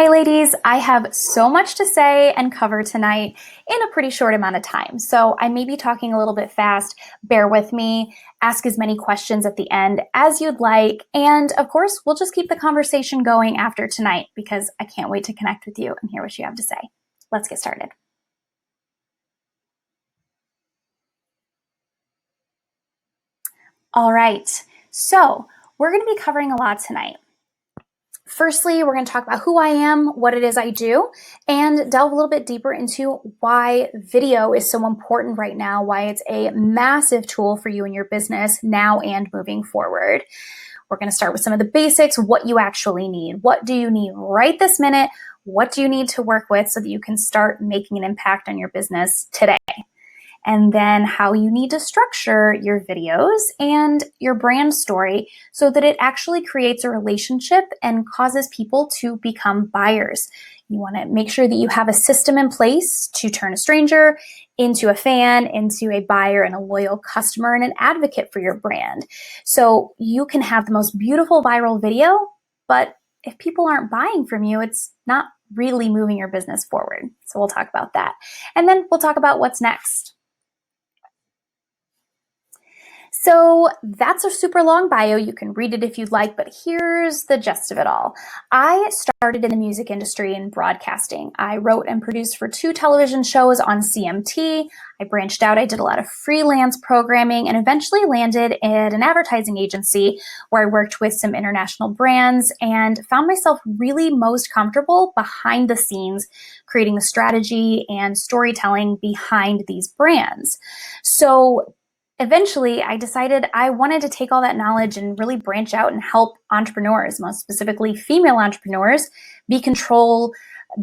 Hey ladies, I have so much to say and cover tonight in a pretty short amount of time. So I may be talking a little bit fast, bear with me, ask as many questions at the end as you'd like. And of course, we'll just keep the conversation going after tonight because I can't wait to connect with you and hear what you have to say. Let's get started. All right, so we're going to be covering a lot tonight. Firstly, we're going to talk about who I am, what it is I do, and delve a little bit deeper into why video is so important right now, why it's a massive tool for you in your business now and moving forward. We're going to start with some of the basics, what you actually need. What do you need right this minute? What do you need to work with so that you can start making an impact on your business today? And then how you need to structure your videos and your brand story so that it actually creates a relationship and causes people to become buyers. You want to make sure that you have a system in place to turn a stranger into a fan, into a buyer and a loyal customer and an advocate for your brand. So you can have the most beautiful viral video, but if people aren't buying from you, it's not really moving your business forward. So we'll talk about that. And then we'll talk about what's next. So that's a super long bio. You can read it if you'd like, but here's the gist of it all. I started in the music industry in broadcasting. I wrote and produced for 2 television shows on CMT. I branched out. I did a lot of freelance programming and eventually landed at an advertising agency where I worked with some international brands and found myself really most comfortable behind the scenes, creating the strategy and storytelling behind these brands. So eventually, I decided I wanted to take all that knowledge and really branch out and help entrepreneurs, most specifically female entrepreneurs, be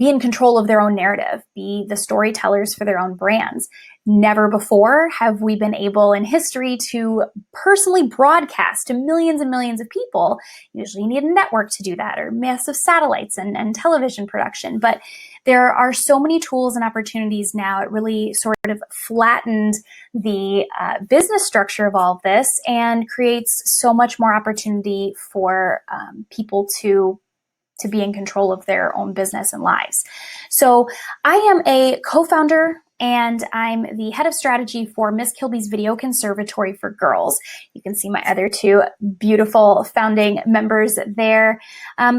in control of their own narrative, be the storytellers for their own brands. Never before have we been able in history to personally broadcast to millions and millions of people. Usually you need a network to do that or massive satellites and television production. But there are so many tools and opportunities now. It really sort of flattened the business structure of all of this and creates so much more opportunity for people to be in control of their own business and lives. So I am a co-founder and I'm the head of strategy for Miss Kilby's Video Conservatory for Girls. You can see my other 2 beautiful founding members there.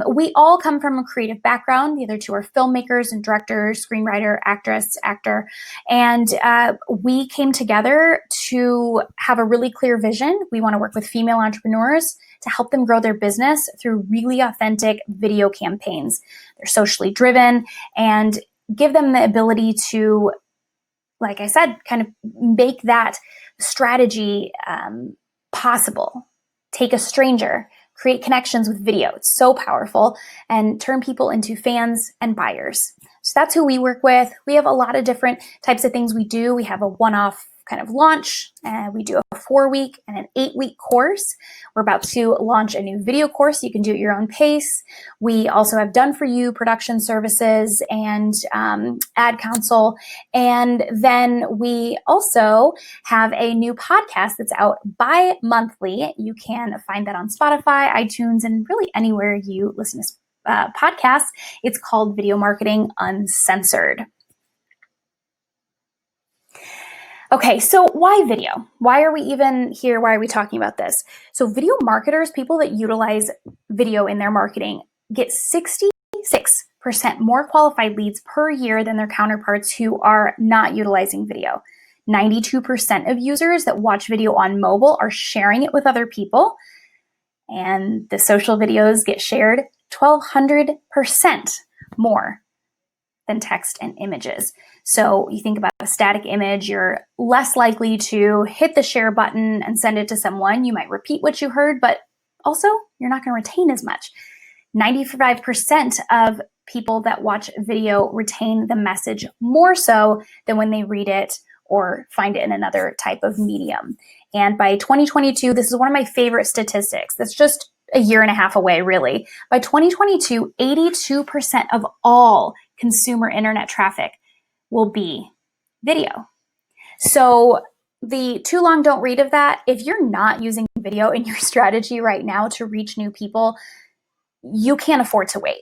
We all come from a creative background. The other 2 are filmmakers and directors, screenwriter, actress, actor. And we came together to have a really clear vision. We want to work with female entrepreneurs to help them grow their business through really authentic video campaigns. They're socially driven and give them the ability to, like I said, kind of make that strategy possible. Take a stranger, create connections with video. It's so powerful, and turn people into fans and buyers. So that's who we work with. We have a lot of different types of things we do. We have a one-off kind of launch. We do a 4-week and an 8-week course. We're about to launch a new video course. You can do it at your own pace. We also have done for you production services and ad counsel. And then we also have a new podcast that's out bi-monthly. You can find that on Spotify, iTunes, and really anywhere you listen to podcasts. It's called Video Marketing Uncensored. Okay, so why video? Why are we even here? Why are we talking about this? So video marketers, people that utilize video in their marketing, get 66% more qualified leads per year than their counterparts who are not utilizing video. 92% of users that watch video on mobile are sharing it with other people. And the social videos get shared 1,200% more than text and images. So you think about a static image, you're less likely to hit the share button and send it to someone. You might repeat what you heard, but also you're not going to retain as much. 95% of people that watch video retain the message more so than when they read it or find it in another type of medium. And by 2022, this is one of my favorite statistics. That's just a year and a half away, really. By 2022, 82% of all consumer internet traffic will be video. So the too long don't read of that, if you're not using video in your strategy right now to reach new people, you can't afford to wait.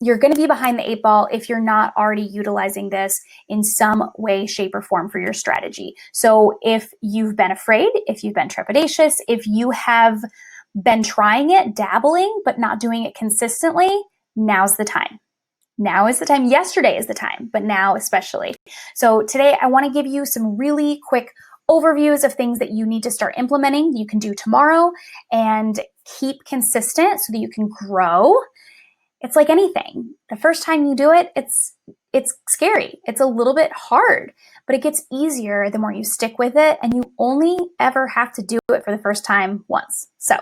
you're going to be behind the 8 ball if you're not already utilizing this in some way, shape, or form for your strategy. So if you've been afraid, if you've been trepidatious, if you have been trying it, dabbling, but not doing it consistently, now's the time. Now is the time. Yesterday is the time, but now especially. So today I want to give you some really quick overviews of things that you need to start implementing, you can do tomorrow, and keep consistent so that you can grow. It's like anything. The first time you do it, it's scary. It's a little bit hard, but it gets easier the more you stick with it, and you only ever have to do it for the first time once. So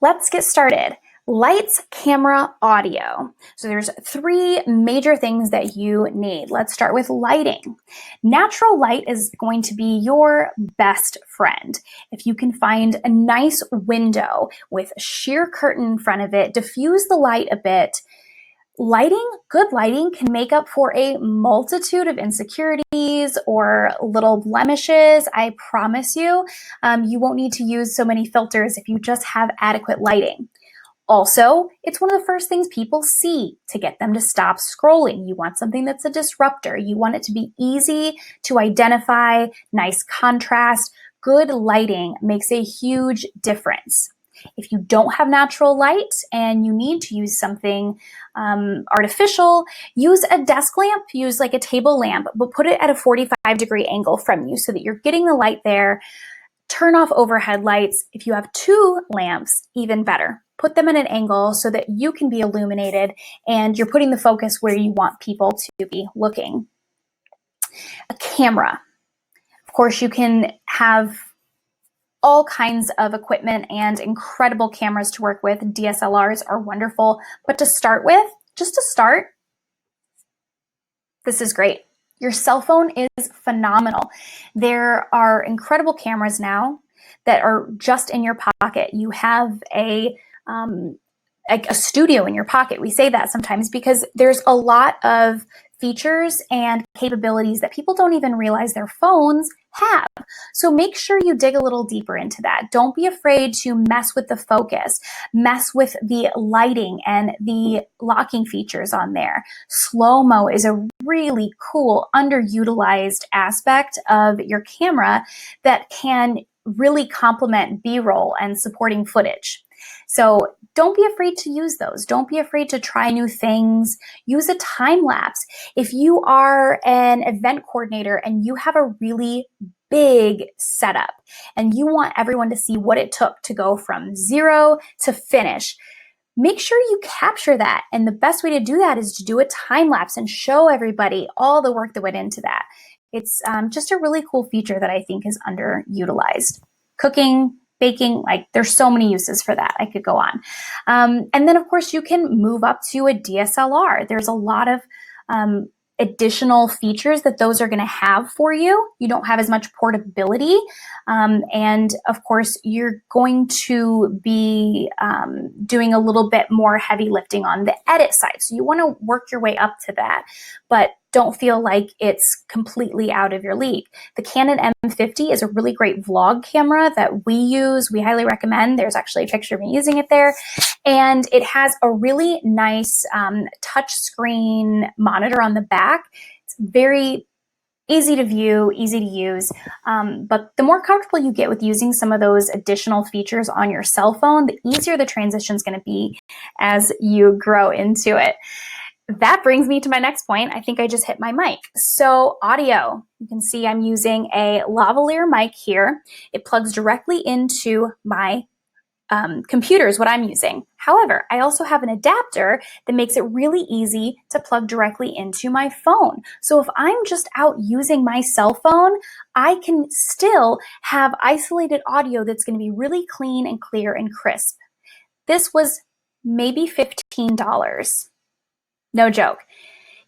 let's get started. Lights, camera, audio. So there's 3 major things that you need. Let's start with lighting. Natural light is going to be your best friend. If you can find a nice window with a sheer curtain in front of it, diffuse the light a bit. Good lighting can make up for a multitude of insecurities or little blemishes. I promise you, you won't need to use so many filters if you just have adequate lighting. Also, it's one of the first things people see to get them to stop scrolling. You want something that's a disruptor. You want it to be easy to identify, nice contrast. Good lighting makes a huge difference. If you don't have natural light and you need to use something artificial, use a desk lamp, use like a table lamp, but put it at a 45-degree angle from you so that you're getting the light there. Turn off overhead lights. If you have 2 lamps, even better. Put them at an angle so that you can be illuminated and you're putting the focus where you want people to be looking. A camera. Of course, you can have all kinds of equipment and incredible cameras to work with. DSLRs are wonderful, but to start with, this is great. Your cell phone is phenomenal. There are incredible cameras now that are just in your pocket. You have a studio in your pocket. We say that sometimes because there's a lot of features and capabilities that people don't even realize their phones have. So make sure you dig a little deeper into that. Don't be afraid to mess with the focus, mess with the lighting and the locking features on there. Slow-mo is a really cool, underutilized aspect of your camera that can really complement B-roll and supporting footage. So don't be afraid to use those. Don't be afraid to try new things. Use a time lapse. If you are an event coordinator and you have a really big setup and you want everyone to see what it took to go from 0 to finish, make sure you capture that. And the best way to do that is to do a time lapse and show everybody all the work that went into that. It's just a really cool feature that I think is underutilized. Cooking, baking, like there's so many uses for that. I could go on. And then of course you can move up to a DSLR. There's a lot of additional features that those are going to have for you. You don't have as much portability. And of course you're going to be doing a little bit more heavy lifting on the edit side. So you want to work your way up to that, but don't feel like it's completely out of your league. The Canon M50 is a really great vlog camera that we use. We highly recommend. There's actually a picture of me using it there. And it has a really nice touch screen monitor on the back. It's very easy to view, easy to use. But the more comfortable you get with using some of those additional features on your cell phone, the easier the transition is going to be as you grow into it. That brings me to my next point. I think I just hit my mic. So audio, you can see I'm using a lavalier mic here. It plugs directly into my computer is what I'm using. However, I also have an adapter that makes it really easy to plug directly into my phone. So if I'm just out using my cell phone, I can still have isolated audio that's going to be really clean and clear and crisp. This was maybe $15. No joke.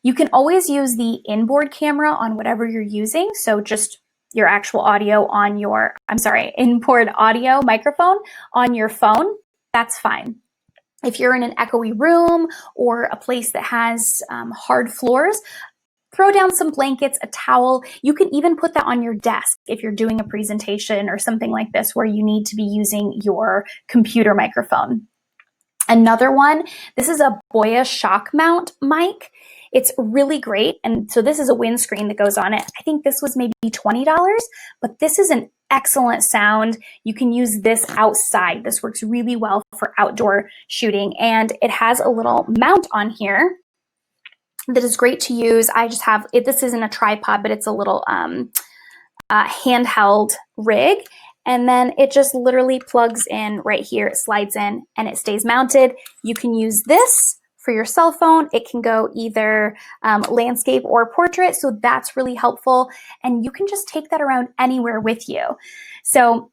You can always use the inboard camera on whatever you're using. So just your actual audio on your, inboard audio microphone on your phone, that's fine. If you're in an echoey room or a place that has hard floors, throw down some blankets, a towel. You can even put that on your desk if you're doing a presentation or something like this where you need to be using your computer microphone. Another one, this is a Boya shock mount mic. It's really great. And so this is a windscreen that goes on it. I think this was maybe $20, but this is an excellent sound. You can use this outside. This works really well for outdoor shooting. And it has a little mount on here that is great to use. I just have it. This isn't a tripod, but it's a little handheld rig. And then it just literally plugs in right here. It slides in and it stays mounted. You can use this for your cell phone. It can go either landscape or portrait. So that's really helpful. And you can just take that around anywhere with you. So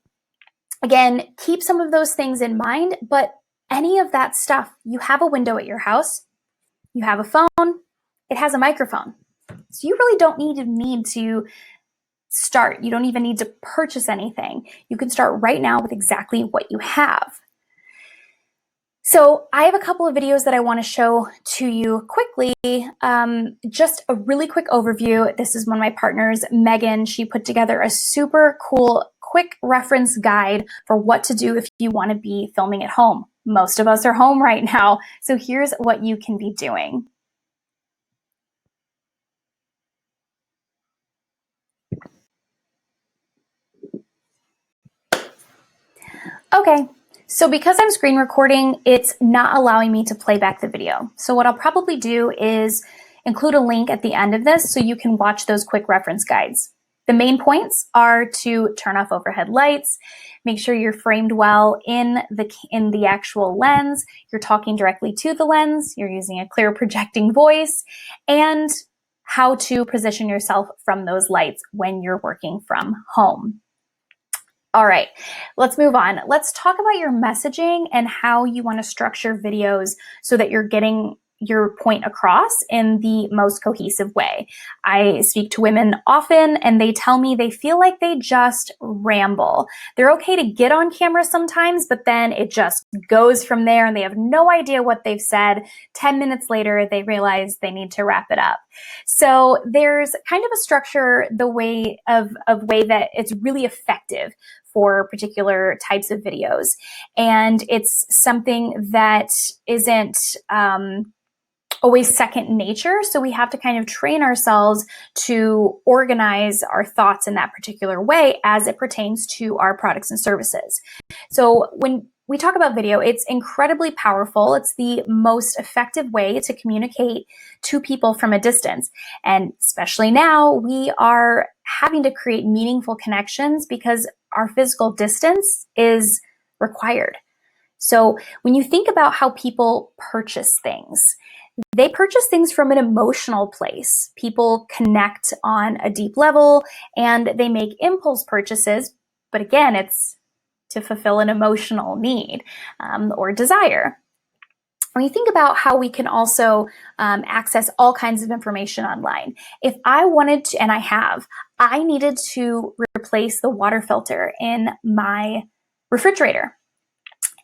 again, keep some of those things in mind, but any of that stuff, you have a window at your house, you have a phone, it has a microphone. So you really don't need to start. You don't even need to purchase anything. You can start right now with exactly what you have. So I have a couple of videos that I want to show to you quickly. Just a really quick overview. This is one of my partners, Megan. She put together a super cool, quick reference guide for what to do if you want to be filming at home. Most of us are home right now. So here's what you can be doing. Okay, so because I'm screen recording, it's not allowing me to play back the video. So what I'll probably do is include a link at the end of this so you can watch those quick reference guides. The main points are to turn off overhead lights, make sure you're framed well in the actual lens, you're talking directly to the lens, you're using a clear projecting voice, and how to position yourself from those lights when you're working from home. All right, let's move on. Let's talk about your messaging and how you want to structure videos so that you're getting your point across in the most cohesive way. I speak to women often and they tell me they feel like they just ramble. They're okay to get on camera sometimes, but then it just goes from there and they have no idea what they've said. 10 minutes later, they realize they need to wrap it up. So there's kind of a structure, the way that it's really effective for particular types of videos. And it's something that isn't always second nature. So we have to kind of train ourselves to organize our thoughts in that particular way as it pertains to our products and services. So when we talk about video, it's incredibly powerful. It's the most effective way to communicate to people from a distance. And especially now, we are having to create meaningful connections because our physical distance is required. So when you think about how people purchase things, they purchase things from an emotional place. People connect on a deep level and they make impulse purchases. But again, it's to fulfill an emotional need or desire. When you think about how we can also access all kinds of information online, if I wanted to, and I needed to replace the water filter in my refrigerator.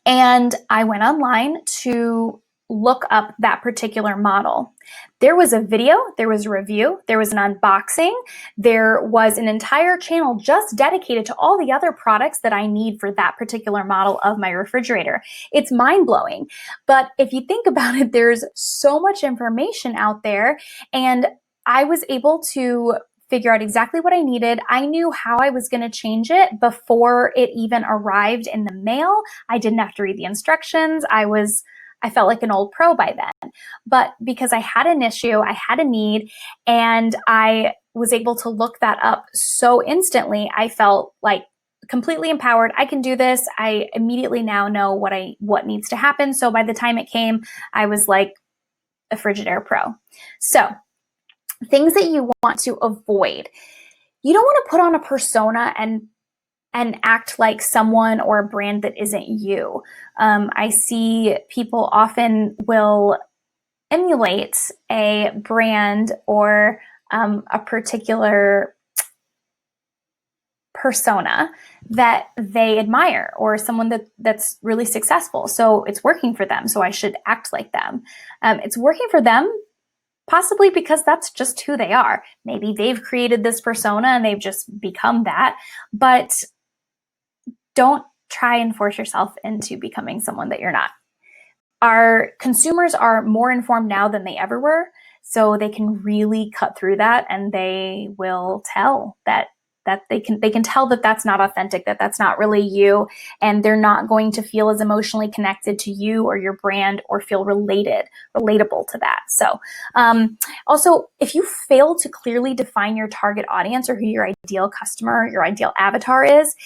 And I went online to look up that particular model. There was a video, there was a review, there was an unboxing, there was an entire channel just dedicated to all the other products that I need for that particular model of my refrigerator. It's mind-blowing. But if you think about it, there's so much information out there, and I was able to figure out exactly what I needed. I knew how I was going to change it before it even arrived in the mail. I didn't have to read the instructions. I felt like an old pro by then. But because I had an issue, I had a need, and I was able to look that up so instantly, I felt like completely empowered. I can do this. I immediately now know what needs to happen. So by the time it came, I was like a Frigidaire pro. So things that you want to avoid. You don't want to put on a persona and act like someone or a brand that isn't you. I see people often will emulate a brand or a particular persona that they admire or someone that's really successful. So it's working for them, so I should act like them. It's working for them possibly because that's just who they are. Maybe they've created this persona and they've just become that, but don't try and force yourself into becoming someone that you're not. Our consumers are more informed now than they ever were, so they can really cut through that, and they will tell that they can tell that that's not authentic, that that's not really you, and they're not going to feel as emotionally connected to you or your brand or feel relatable to that. So also, if you fail to clearly define your target audience or who your ideal customer, your ideal avatar is,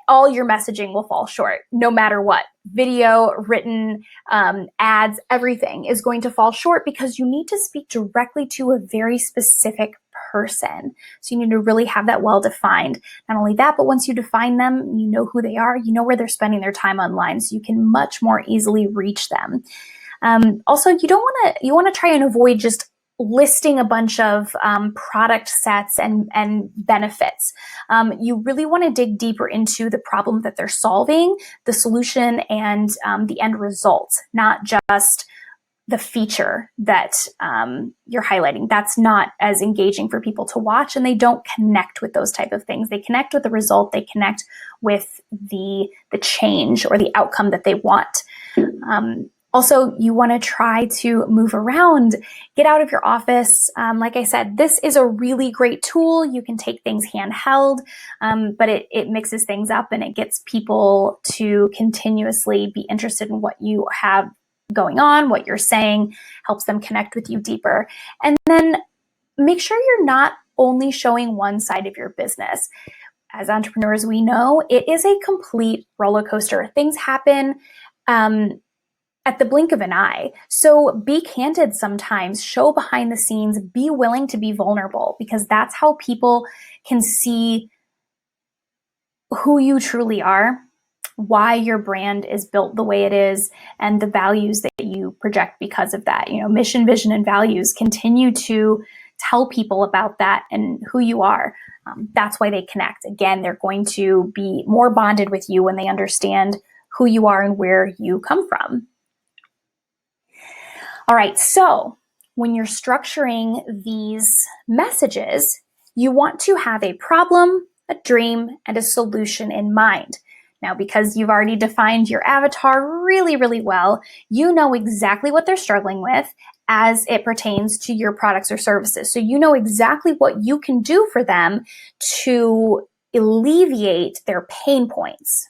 all your messaging will fall short, no matter what. Video, written, ads, everything is going to fall short because you need to speak directly to a very specific person. So you need to really have that well defined. Not only that, but once you define them, you know who they are, you know where they're spending their time online, so you can much more easily reach them. Also, you want to try and avoid just listing a bunch of product sets and benefits. You really want to dig deeper into the problem that they're solving, the solution, and the end result, not just the feature that you're highlighting. That's not as engaging for people to watch, and they don't connect with those type of things. They connect with the result. They connect with the change or the outcome that they want. Also, you want to try to move around, get out of your office. Like I said, this is a really great tool. You can take things handheld, but it mixes things up and it gets people to continuously be interested in what you have going on, what you're saying, helps them connect with you deeper. And then make sure you're not only showing one side of your business. As entrepreneurs, we know it is a complete roller coaster. Things happen at the blink of an eye. So be candid sometimes, show behind the scenes, be willing to be vulnerable, because that's how people can see who you truly are, why your brand is built the way it is, and the values that you project because of that. You know, mission, vision, and values. Continue to tell people about that and who you are. That's why they connect. Again, they're going to be more bonded with you when they understand who you are and where you come from. All right, so when you're structuring these messages, you want to have a problem, a dream, and a solution in mind. Now, because you've already defined your avatar really, really well, you know exactly what they're struggling with as it pertains to your products or services. So you know exactly what you can do for them to alleviate their pain points.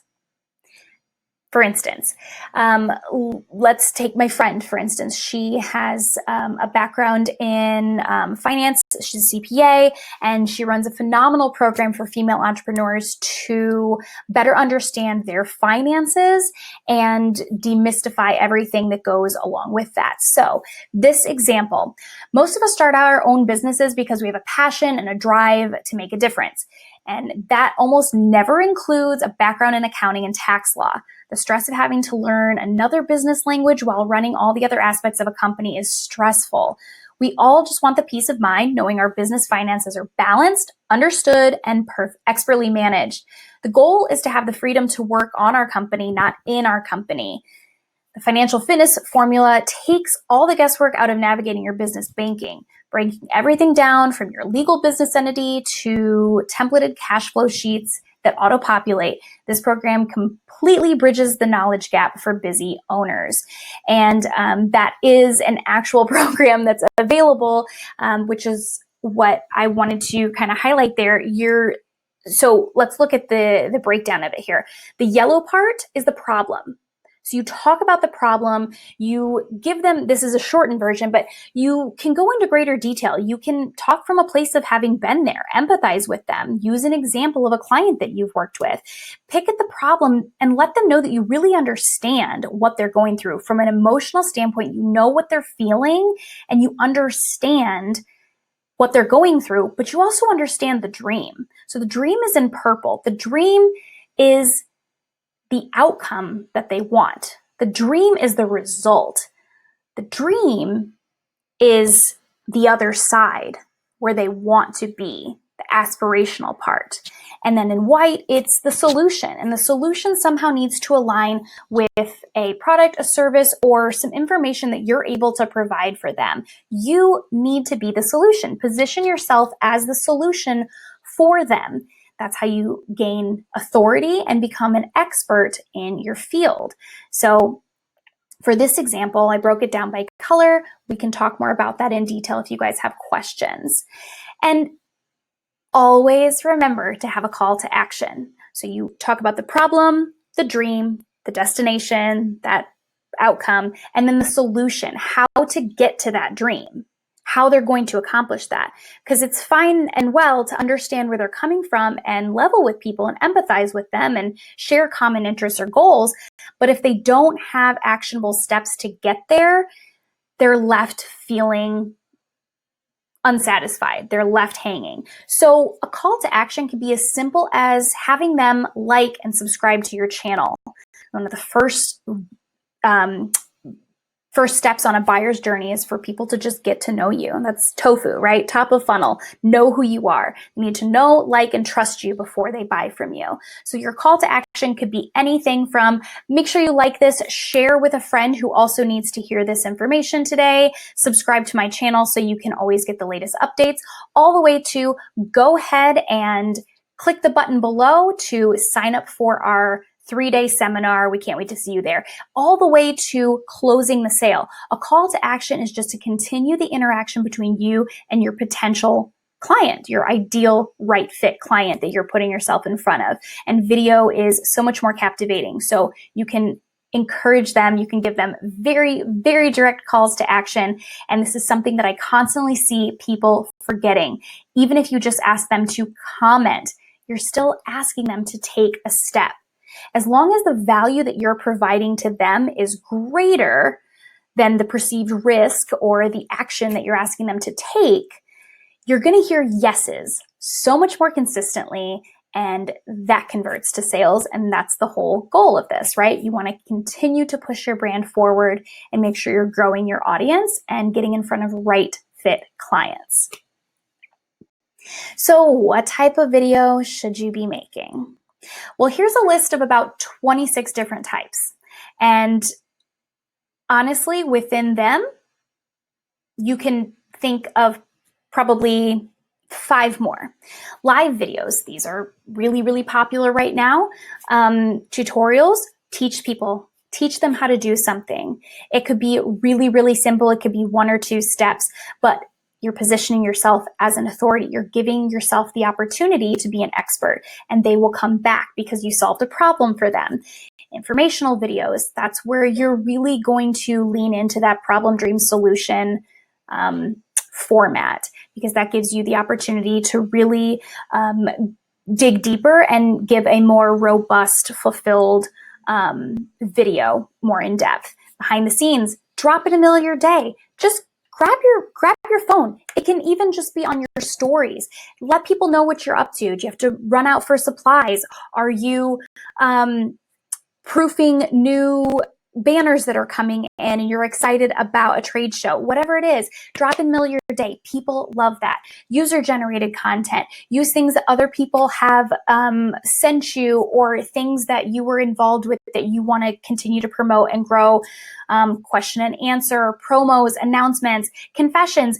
For instance, let's take my friend, for instance. She has a background in finance. She's a CPA, and she runs a phenomenal program for female entrepreneurs to better understand their finances and demystify everything that goes along with that. So this example, most of us start out our own businesses because we have a passion and a drive to make a difference. And that almost never includes a background in accounting and tax law. The stress of having to learn another business language while running all the other aspects of a company is stressful. We all just want the peace of mind knowing our business finances are balanced, understood, and expertly managed. The goal is to have the freedom to work on our company, not in our company. The financial fitness formula takes all the guesswork out of navigating your business banking, breaking everything down from your legal business entity to templated cash flow sheets that auto-populate. This program completely bridges the knowledge gap for busy owners. And that is an actual program that's available, which is what I wanted to kind of highlight there. So let's look at the breakdown of it here. The yellow part is the problem. So you talk about the problem, you give them, this is a shortened version, but you can go into greater detail. You can talk from a place of having been there, empathize with them, use an example of a client that you've worked with, pick at the problem and let them know that you really understand what they're going through. From an emotional standpoint, you know what they're feeling and you understand what they're going through, but you also understand the dream. So the dream is in purple. The dream is the outcome that they want. The dream is the result. The dream is the other side where they want to be, the aspirational part. And then in white, it's the solution. And the solution somehow needs to align with a product, a service, or some information that you're able to provide for them. You need to be the solution. Position yourself as the solution for them. That's how you gain authority and become an expert in your field. So For this example, I broke it down by color. We can talk more about that in detail if you guys have questions. And always remember to have a call to action. So you talk about the problem, the dream, the destination, that outcome, and then the solution, how to get to that dream, how they're going to accomplish that. Because it's fine and well to understand where they're coming from and level with people and empathize with them and share common interests or goals. But if they don't have actionable steps to get there, they're left feeling unsatisfied. They're left hanging. So a call to action can be as simple as having them like and subscribe to your channel. One of the first steps on a buyer's journey is for people to just get to know you. And that's tofu, right? Top of funnel. Know who you are. They need to know, like, and trust you before they buy from you. So your call to action could be anything from make sure you like this, share with a friend who also needs to hear this information today, subscribe to my channel so you can always get the latest updates, all the way to go ahead and click the button below to sign up for our 3-day seminar. We can't wait to see you there. All the way to closing the sale. A call to action is just to continue the interaction between you and your potential client, your ideal right fit client that you're putting yourself in front of. And video is so much more captivating. So you can encourage them. You can give them very, very direct calls to action. And this is something that I constantly see people forgetting. Even if you just ask them to comment, you're still asking them to take a step. As long as the value that you're providing to them is greater than the perceived risk or the action that you're asking them to take, you're going to hear yeses so much more consistently, and that converts to sales. And that's the whole goal of this, right? You want to continue to push your brand forward and make sure you're growing your audience and getting in front of right fit clients. So what type of video should you be making? Well, here's a list of about 26 different types. And honestly, within them, you can think of probably 5 more. Live videos, these are really, really popular right now. Tutorials, teach them how to do something. It could be really, really simple. It could be 1 or 2 steps, but you're positioning yourself as an authority. You're giving yourself the opportunity to be an expert, and they will come back because you solved a problem for them. Informational videos, that's where you're really going to lean into that problem, dream, solution format, because that gives you the opportunity to really dig deeper and give a more robust, fulfilled video, more in depth. Behind the scenes, drop it in the middle of your day. Just grab your phone. It can even just be on your stories. Let people know what you're up to. Do you have to run out for supplies? Are you proofing new banners that are coming in and you're excited about a trade show? Whatever it is, drop in the middle of your day. People love that. User-generated content. Use things that other people have sent you, or things that you were involved with that you want to continue to promote and grow. Question and answer, promos, announcements, confessions.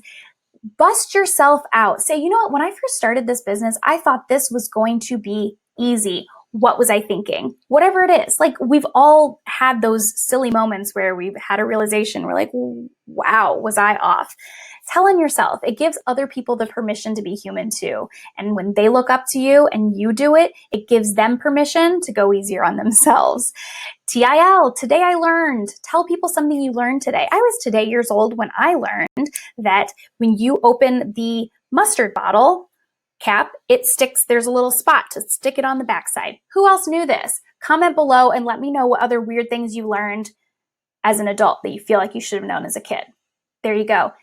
Bust yourself out. Say, you know what? When I first started this business, I thought this was going to be easy. What was I thinking? Whatever it is. Like, we've all had those silly moments where we've had a realization. We're like, wow, was I off? Tell on yourself. It gives other people the permission to be human too. And when they look up to you and you do it, it gives them permission to go easier on themselves. TIL, today I learned. Tell people something you learned today. I was today years old when I learned that when you open the mustard bottle cap, it sticks, there's a little spot to stick it on the backside. Who else knew this? Comment below and let me know what other weird things you learned as an adult that you feel like you should have known as a kid. There you go.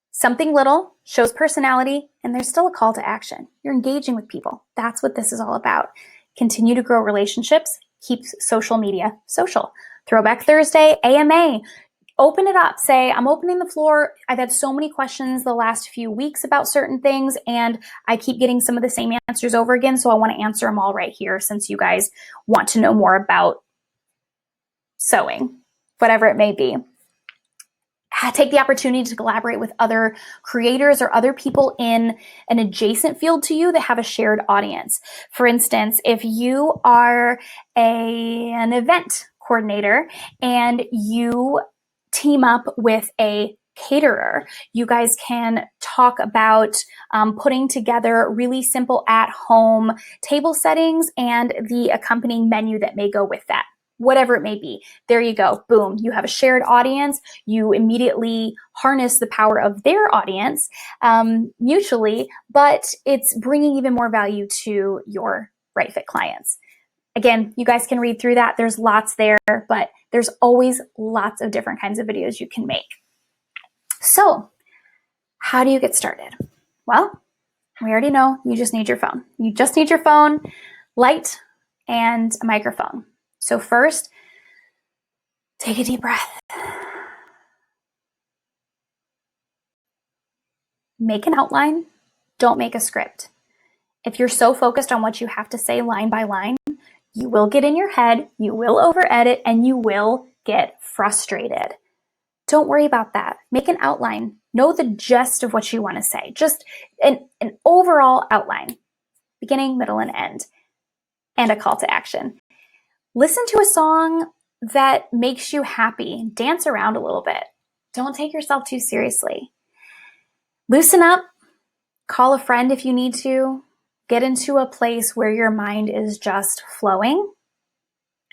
Something little shows personality, and there's still a call to action. You're engaging with people. That's what this is all about. Continue to grow relationships. Keep social media social. Throwback Thursday, AMA. Open it up. Say, I'm opening the floor. I've had so many questions the last few weeks about certain things, and I keep getting some of the same answers over again, so I want to answer them all right here since you guys want to know more about sewing, whatever it may be. Take the opportunity to collaborate with other creators or other people in an adjacent field to you that have a shared audience. For instance, if you are an event coordinator and you team up with a caterer. You guys can talk about putting together really simple at-home table settings and the accompanying menu that may go with that. Whatever it may be. There you go. Boom. You have a shared audience. You immediately harness the power of their audience mutually, but it's bringing even more value to your right fit clients. Again, you guys can read through that. There's lots there, but there's always lots of different kinds of videos you can make. So how do you get started? Well, we already know you just need your phone. You just need your phone, light, and a microphone. So first, take a deep breath. Make an outline. Don't make a script. If you're so focused on what you have to say line by line, you will get in your head, you will over-edit, and you will get frustrated. Don't worry about that. Make an outline. Know the gist of what you want to say. Just an overall outline. Beginning, middle, and end. And a call to action. Listen to a song that makes you happy. Dance around a little bit. Don't take yourself too seriously. Loosen up. Call a friend if you need to. Get into a place where your mind is just flowing.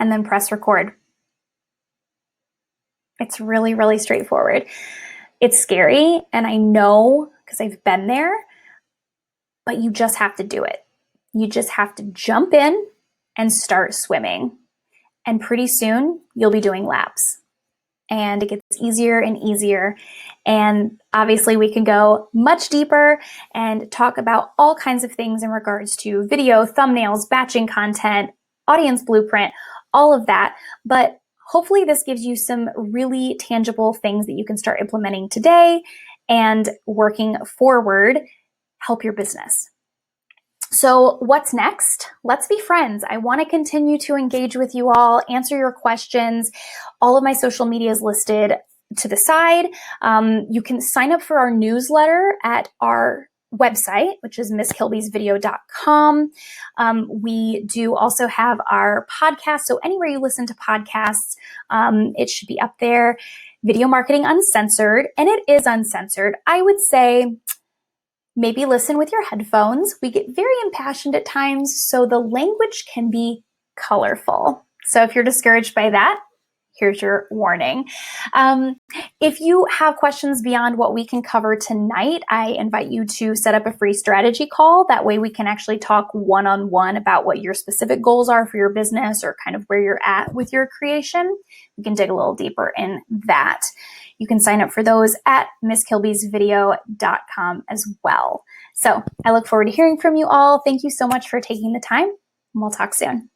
And then press record. It's really, really straightforward. It's scary, and I know because I've been there, but you just have to do it. You just have to jump in and start swimming. And pretty soon, you'll be doing laps. And it gets easier and easier. And obviously, we can go much deeper and talk about all kinds of things in regards to video, thumbnails, batching content, audience blueprint, all of that. But hopefully this gives you some really tangible things that you can start implementing today and working forward, help your business. So what's next? Let's be friends. I want to continue to engage with you all, answer your questions. All of my social media is listed to the side. You can sign up for our newsletter at our website, which is misskilbysvideo.com. We do also have our podcast. So anywhere you listen to podcasts, it should be up there. Video Marketing Uncensored, and it is uncensored. I would say maybe listen with your headphones. We get very impassioned at times, so the language can be colorful. So if you're discouraged by that, here's your warning. If you have questions beyond what we can cover tonight, I invite you to set up a free strategy call. That way we can actually talk one-on-one about what your specific goals are for your business or kind of where you're at with your creation. We can dig a little deeper in that. You can sign up for those at misskilbysvideo.com as well. So I look forward to hearing from you all. Thank you so much for taking the time, and we'll talk soon.